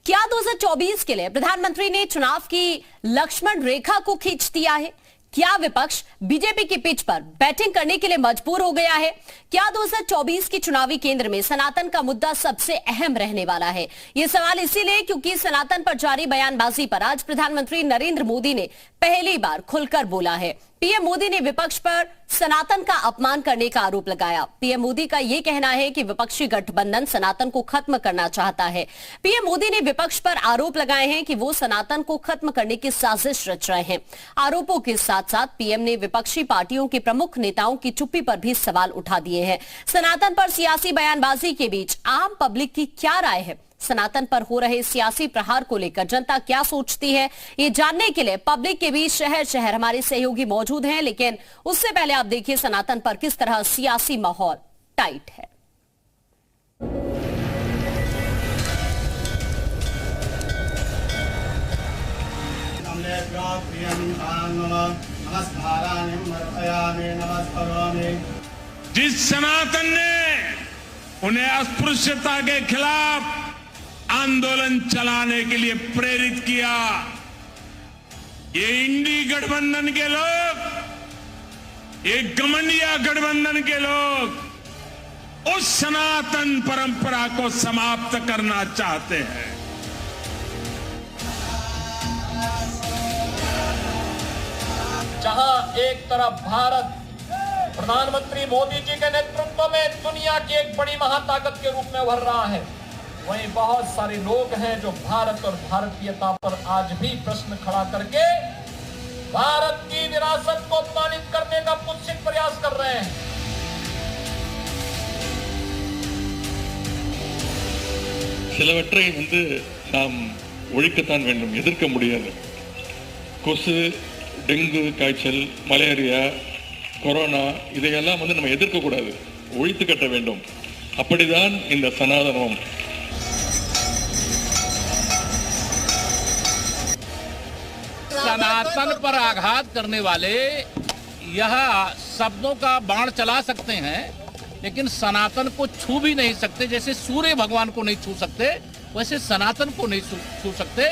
क्या 2024 के लिए प्रधानमंत्री ने चुनाव की लक्ष्मण रेखा को खींच दिया है? क्या विपक्ष बीजेपी की पिच पर बैटिंग करने के लिए मजबूर हो गया है? क्या 2024 के चुनावी केंद्र में सनातन का मुद्दा सबसे अहम रहने वाला है? ये सवाल इसीलिए क्योंकि सनातन पर जारी बयानबाजी पर आज प्रधानमंत्री नरेंद्र मोदी ने पहली बार खुलकर बोला है। पीएम मोदी ने विपक्ष पर सनातन का अपमान करने का आरोप लगाया। पीएम मोदी का यह कहना है कि विपक्षी गठबंधन सनातन को खत्म करना चाहता है। पीएम मोदी ने विपक्ष पर आरोप लगाए हैं कि वो सनातन को खत्म करने की साजिश रच रहे हैं। आरोपों के साथ साथ पीएम ने विपक्षी पार्टियों के प्रमुख नेताओं की चुप्पी पर भी सवाल उठा दिए हैं। सनातन पर सियासी बयानबाजी के बीच आम पब्लिक की क्या राय है? सनातन पर हो रहे सियासी प्रहार को लेकर जनता क्या सोचती है, ये जानने के लिए पब्लिक के बीच शहर शहर हमारे सहयोगी मौजूद हैं। लेकिन उससे पहले आप देखिए सनातन पर किस तरह सियासी माहौल टाइट है। जिस सनातन ने उन्हें अस्पृश्यता के खिलाफ आंदोलन चलाने के लिए प्रेरित किया, ये इंडी गठबंधन के लोग, ये गमंडिया गठबंधन के लोग उस सनातन परंपरा को समाप्त करना चाहते हैं। जहां एक तरफ भारत प्रधानमंत्री मोदी जी के नेतृत्व में दुनिया की एक बड़ी महाताकत के रूप में उभर रहा है, वहीं बहुत सारे लोग हैं जो भारत और भारतीयता पर आज भी प्रश्न खड़ा करके भारत की विरासत को अपमानित करने का कुत्सित प्रयास कर रहे हैं। சிலவற்றை நாம் ஒழிக்கத்தான் வேண்டும், எதிர்க்க முடியாது. கொசு, டெங்கு காய்ச்சல், மலேரியா, கொரோனா இதையெல்லாம் நம்ம எதிர்க்க கூடாது, ஒழித்து கட்ட வேண்டும். அப்படிதான் இந்த சனாதனம். सनातन पर आघात करने वाले यह शब्दों का बाण चला सकते हैं, लेकिन सनातन को छू भी नहीं सकते। जैसे सूर्य भगवान को नहीं छू सकते, वैसे सनातन को नहीं छू सकते।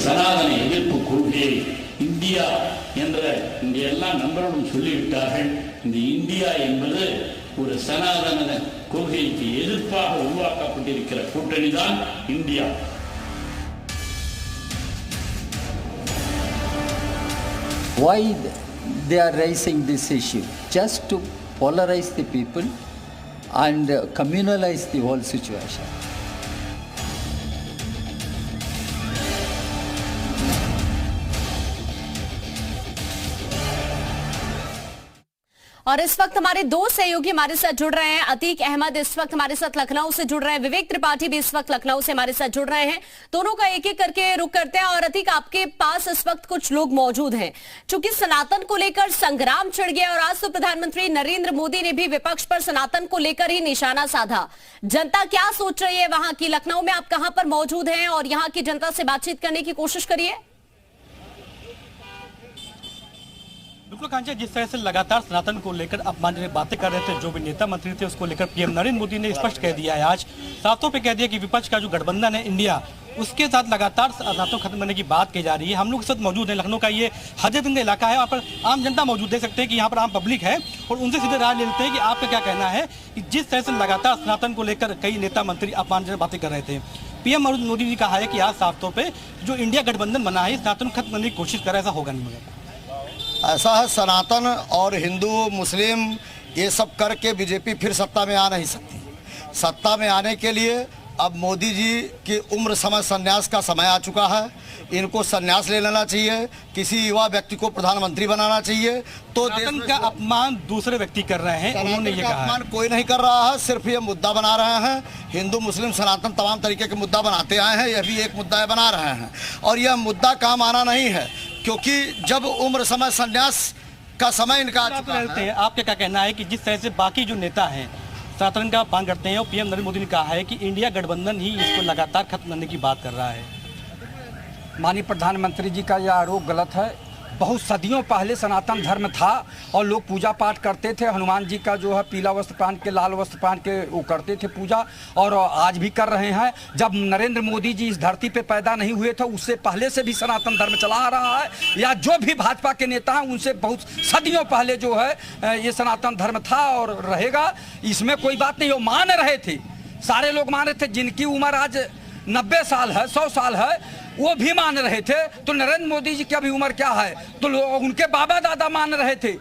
சனாதன எதிர்ப்பு கொள்கையை இந்தியா என்ற இந்த எல்லா நண்பர்களும் சொல்லிவிட்டார்கள். இந்த இந்தியா என்பது ஒரு சனாதன கொள்கைக்கு எதிர்ப்பாக உருவாக்கப்பட்டிருக்கிற கூட்டணி தான் India. Why they are raising this issue? Just to polarize the people and communalize the whole situation. और इस वक्त हमारे दो सहयोगी हमारे साथ जुड़ रहे हैं। अतीक अहमद इस वक्त हमारे साथ लखनऊ से जुड़ रहे हैं, विवेक त्रिपाठी भी इस वक्त लखनऊ से हमारे साथ जुड़ रहे हैं। दोनों का एक एक करके रुक करते हैं। और अतीक, आपके पास इस वक्त कुछ लोग मौजूद हैं। चूंकि सनातन को लेकर संग्राम छिड़ गया और आज तो प्रधानमंत्री नरेंद्र मोदी ने भी विपक्ष पर सनातन को लेकर ही निशाना साधा। जनता क्या सोच रही है वहां की? लखनऊ में आप कहां पर मौजूद हैं और यहां की जनता से बातचीत करने की कोशिश करिए। बिल्कुल कांचा, जिस तरह से लगातार सनातन को लेकर अपमानजनक बातें कर रहे थे जो भी नेता मंत्री थे, उसको लेकर पीएम नरेंद्र मोदी ने स्पष्ट कह दिया है, आज साफ तौर पे कह दिया कि विपक्ष का जो गठबंधन है इंडिया, उसके साथ लगातार सनातन खत्म करने की बात की जा रही है। हम लोग इस वक्त मौजूद हैं लखनऊ का ये हजरतगंज इलाका है, वहाँ पर आम जनता मौजूद, देख सकते हैं कि यहाँ पर आम पब्लिक है और उनसे सीधे राय ले लेते हैं कि आपका क्या कहना है कि जिस तरह से लगातार सनातन को लेकर कई नेता मंत्री अपमानजनक बातें कर रहे थे। पीएम मोदी ने कहा है कि आज साफ तौर पर जो इंडिया गठबंधन बना है सनातन खत्म करने की कोशिश कर रहा है, ऐसा होगा नहीं। मगर ऐसा है, सनातन और हिंदू मुस्लिम ये सब करके बीजेपी फिर सत्ता में आ नहीं सकती। सत्ता में आने के लिए अब मोदी जी की उम्र समय संन्यास का समय आ चुका है। इनको संन्यास ले लेना चाहिए, किसी युवा व्यक्ति को प्रधानमंत्री बनाना चाहिए। तो सनातन का अपमान दूसरे व्यक्ति कर रहे हैं, उन्होंने ये कहा। अपमान कोई नहीं कर रहा है, सिर्फ ये मुद्दा बना रहे हैं। हिंदू मुस्लिम सनातन तमाम तरीके के मुद्दा बनाते आए हैं, यह भी एक मुद्दा बना रहे हैं और यह मुद्दा काम आना नहीं है, क्योंकि जब उम्र समय संन्यास का समय इनका आ चुका है। आपका क्या कहना है कि जिस तरह से बाकी जो नेता हैं सनातन का अपमान करते हैं और पीएम नरेंद्र मोदी ने कहा है कि इंडिया गठबंधन ही इसको लगातार खत्म करने की बात कर रहा है? माननीय प्रधानमंत्री जी का यह आरोप गलत है बहुत सदियों पहले सनातन धर्म था और लोग पूजा पाठ करते थे। हनुमान जी का जो है पीला वस्त्र पहन के, लाल वस्त्र पहन के वो करते थे पूजा, और आज भी कर रहे हैं। जब नरेंद्र मोदी जी इस धरती पे पैदा नहीं हुए थे उससे पहले से भी सनातन धर्म चला आ रहा है, या जो भी भाजपा के नेता हैं उनसे बहुत सदियों पहले जो है ये सनातन धर्म था और रहेगा। इसमें कोई बात नहीं, वो मान रहे थे, सारे लोग मान रहे थे। जिनकी उम्र आज 90 साल है, 100 साल है, वो भी मान रहे थे। तो नरेंद्र मोदी जी की अभी उम्र क्या है, तो लोग उनके बाबा दादा मान रहे थे,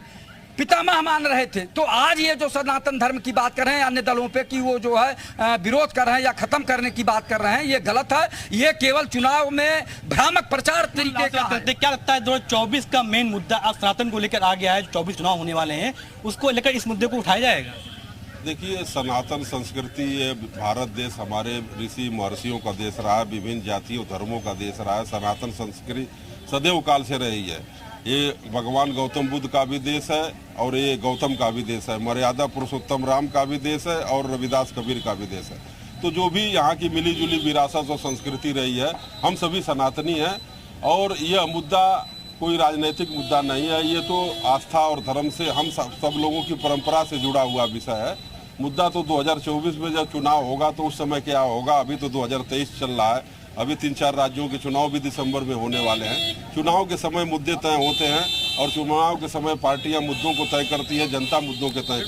पितामह मान रहे थे। तो आज ये जो सनातन धर्म की बात कर रहे हैं अन्य दलों पे कि वो जो है विरोध कर रहे हैं या खत्म करने की बात कर रहे हैं, ये गलत है। ये केवल चुनाव में भ्रामक प्रचार तरीके का है। क्या लगता है 2024 का मेन मुद्दा अब सनातन को लेकर आ गया है, 24 चुनाव होने वाले हैं, उसको लेकर इस मुद्दे को उठाया जाएगा? देखिए, सनातन संस्कृति ये भारत देश हमारे ऋषि महर्षियों का देश रहा है, विभिन्न जातियों धर्मों का देश रहा है। सनातन संस्कृति सदैव काल से रही है। ये भगवान गौतम बुद्ध का भी देश है और ये गौतम का भी देश है, मर्यादा पुरुषोत्तम राम का भी देश है और रविदास कबीर का भी देश है। तो जो भी यहाँ की मिली जुली विरासत और संस्कृति रही है, हम सभी सनातनी हैं। और यह मुद्दा कोई राजनीतिक मुद्दा नहीं है, ये तो आस्था और धर्म से हम सब लोगों की परंपरा से जुड़ा हुआ विषय है। मुद्दा तो 2024 में जब चुनाव होगा तो उस समय क्या होगा, अभी तो 2023 चल रहा है। अभी 3-4 राज्यों के चुनाव भी दिसंबर में होने वाले हैं। चुनाव के समय मुद्दे तय होते हैं और चुनाव के समय पार्टियां मुद्दों को तय करती है, जनता मुद्दों के तय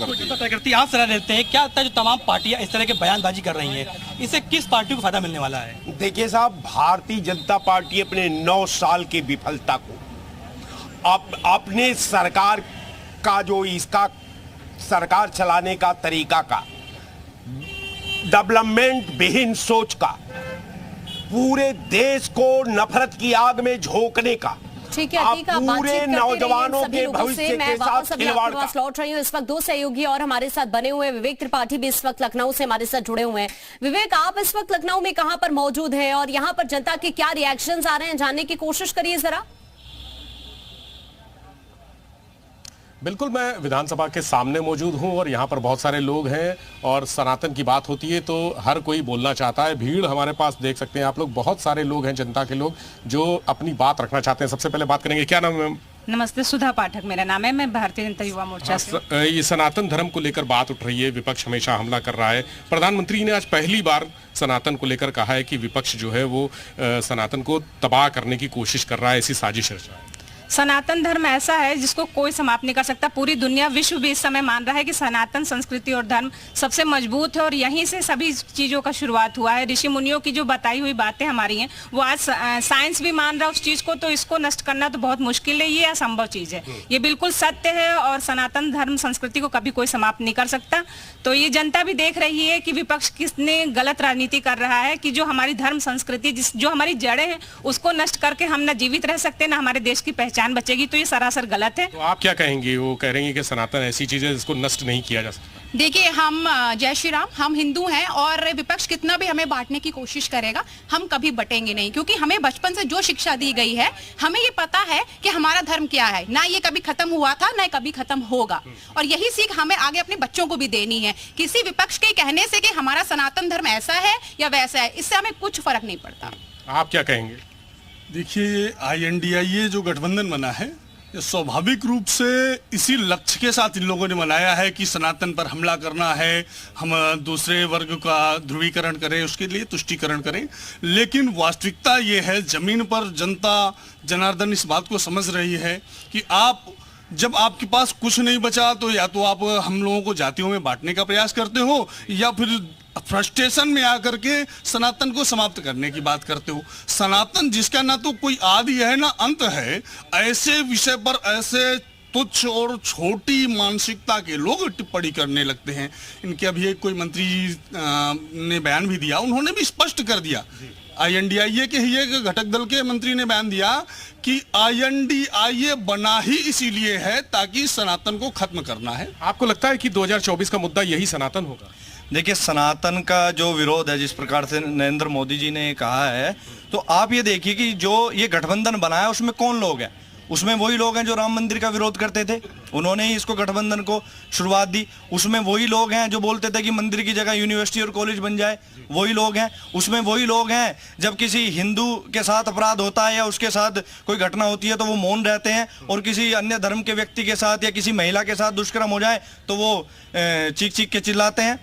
करती है। आप सलाह देते हैं, क्या लगता है जो तमाम पार्टियां इस तरह के बयानबाजी कर रही हैं, इससे किस पार्टी को फायदा मिलने वाला है? देखिए साहब, भारतीय जनता पार्टी अपने 9 साल की विफलता को अपने सरकार का जो इसका सरकार चलाने का तरीका का, डेवलपमेंट विहीन सोच का, पूरे देश को नफरत की आग में झोंकने का, ठीक है, पूरे नौजवानों के भविष्य के साथ खिलवाड़ का। लौट रही हूँ। इस वक्त 2 सहयोगी और हमारे साथ बने हुए हैं। विवेक त्रिपाठी भी इस वक्त लखनऊ से हमारे साथ जुड़े हुए हैं। विवेक, आप इस वक्त लखनऊ में कहां पर मौजूद हैं और यहाँ पर जनता के क्या रिएक्शंस आ रहे हैं, जानने की कोशिश करिए जरा। बिल्कुल, मैं विधानसभा के सामने मौजूद हूं और यहाँ पर बहुत सारे लोग हैं और सनातन की बात होती है तो हर कोई बोलना चाहता है। भीड़ हमारे पास देख सकते हैं आप लोग, बहुत सारे लोग हैं, जनता के लोग जो अपनी बात रखना चाहते हैं। सबसे पहले बात करेंगे, क्या नाम है मैम? नमस्ते, सुधा पाठक मेरा नाम है, मैं भारतीय जनता युवा मोर्चा से। ये सनातन धर्म को लेकर बात उठ रही है, विपक्ष हमेशा हमला कर रहा है। प्रधानमंत्री ने आज पहली बार सनातन को लेकर कहा है कि विपक्ष जो है वो सनातन को तबाह करने की कोशिश कर रहा है, ऐसी साजिश रच रहा है। सनातन धर्म ऐसा है जिसको कोई समाप्त नहीं कर सकता। पूरी दुनिया, विश्व भी इस समय मान रहा है कि सनातन संस्कृति और धर्म सबसे मजबूत है और यहीं से सभी चीज़ों का शुरुआत हुआ है। ऋषि मुनियों की जो बताई हुई बातें हमारी हैं वो आज साइंस भी मान रहा है उस चीज़ को, तो इसको नष्ट करना तो बहुत मुश्किल है, ये असंभव चीज़ है, ये बिल्कुल सत्य है और सनातन धर्म संस्कृति को कभी कोई समाप्त नहीं कर सकता। तो ये जनता भी देख रही है कि विपक्ष कितने गलत राजनीति कर रहा है कि जो हमारी धर्म संस्कृति, जो हमारी जड़ें हैं उसको नष्ट करके हम न जीवित रह सकते न हमारे देश की पहचान बचेगी, तो ये सरासर गलत है। तो आप क्या कहेंगे? वो कह रहे हैं कि सनातन ऐसी चीज है जिसको नष्ट नहीं किया जा सकता। देखिए, हम जय श्री राम, हम हिंदू हैं और विपक्ष कितना भी हमें बांटने की कोशिश करेगा हम कभी बटेंगे नहीं, क्योंकि हमें बचपन से जो शिक्षा दी गई है हमें ये पता है कि हमारा धर्म क्या है, ना ये कभी खत्म हुआ था ना कभी खत्म होगा, और यही सीख हमें आगे अपने बच्चों को भी देनी है। किसी विपक्ष के कहने से कि हमारा सनातन धर्म ऐसा है या वैसा है, इससे हमें कुछ फर्क नहीं पड़ता। आप क्या कहेंगे? देखिए, INDIA जो गठबंधन बना है ये स्वाभाविक रूप से इसी लक्ष्य के साथ इन लोगों ने बनाया है कि सनातन पर हमला करना है, हम दूसरे वर्ग का ध्रुवीकरण करें, उसके लिए तुष्टीकरण करें। लेकिन वास्तविकता ये है, जमीन पर जनता जनार्दन इस बात को समझ रही है कि आप जब आपके पास कुछ नहीं बचा तो या तो आप हम लोगों को जातियों में बांटने का प्रयास करते हो या फिर फ्रस्ट्रेशन में आकर के सनातन को समाप्त करने की बात करते हो। सनातन जिसका ना तो कोई आदि है ना अंत है, ऐसे विषय पर ऐसे तुच्छ और छोटी मानसिकता के लोग टिप्पणी करने लगते हैं। इनके अभी एक कोई मंत्री ने बयान भी दिया, उन्होंने भी स्पष्ट कर दिया, INDIA के ही एक घटक दल के मंत्री ने बयान दिया कि INDIA बना ही इसीलिए है ताकि सनातन को खत्म करना है। आपको लगता है कि 2024 का मुद्दा यही सनातन होगा? देखिए, सनातन का जो विरोध है, जिस प्रकार से नरेंद्र मोदी जी ने कहा है, तो आप ये देखिए कि जो ये गठबंधन बना है उसमें कौन लोग हैं। उसमें वही लोग हैं जो राम मंदिर का विरोध करते थे, उन्होंने ही इसको गठबंधन को शुरुआत दी। उसमें वही लोग हैं जो बोलते थे कि मंदिर की जगह यूनिवर्सिटी और कॉलेज बन जाए, वही लोग हैं। उसमें वही लोग हैं जब किसी हिंदू के साथ अपराध होता है या उसके साथ कोई घटना होती है तो वो मौन रहते हैं, और किसी अन्य धर्म के व्यक्ति के साथ या किसी महिला के साथ दुष्कर्म हो जाए तो वो चीख चीख के चिल्लाते हैं।